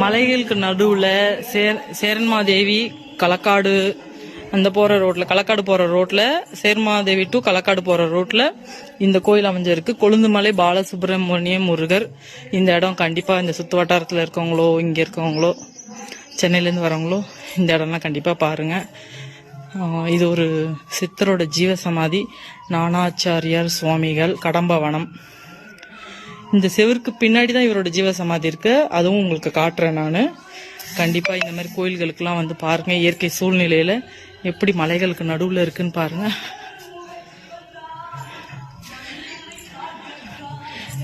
மலைகளுக்கு நடுவுல சேரன்மாதேவி களக்காடு அந்த போற ரோட்ல, களக்காடு போற ரோட்ல, சேர்மாதேவி டு களக்காடு போற ரோட்ல இந்த கோயில் அமைஞ்சிருக்கு. கொழுந்துமலை பாலசுப்ரமணிய முருகர். இந்த இடம் கண்டிப்பா இந்த சுத்து வட்டாரத்துல இருக்கவங்களோ, இங்க இருக்கவங்களோ, சென்னையில இருந்து வரவங்களோ இந்த இடம்லாம் கண்டிப்பா பாருங்க. இது ஒரு சித்தரோட ஜீவசமாதி. நானாச்சாரியார் சுவாமிகள், கடம்பவனம். இந்த செவருக்கு பின்னாடி தான் இவரோட ஜீவசமாதி இருக்கு. அதுவும் உங்களுக்கு காட்டுறேன் நான். கண்டிப்பா இந்த மாதிரி கோயில்களுக்கெல்லாம் வந்து பாருங்க. இயற்கை சூழ்நிலையில எப்படி மலைகளுக்கு நடுவுல இருக்குன்னு பாருங்க.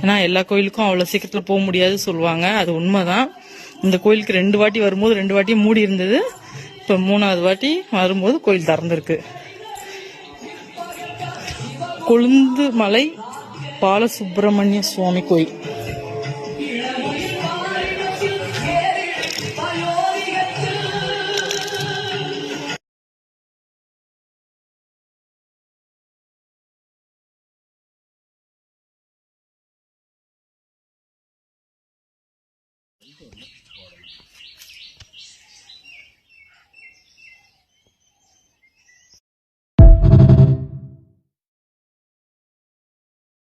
ஏன்னா எல்லா கோயிலுக்கும் அவ்வளவு சீக்கிரத்துல போக முடியாது சொல்லுவாங்க. அது உண்மைதான். இந்த கோயிலுக்கு 2 வாட்டி வரும்போது 2 வாட்டியும் மூடி இருந்தது. இப்ப 3வது வாட்டி வரும்போது கோயில் திறந்திருக்கு. கொழுந்துமலை பாலசுப்ரமணிய சுவாமி கோயில்.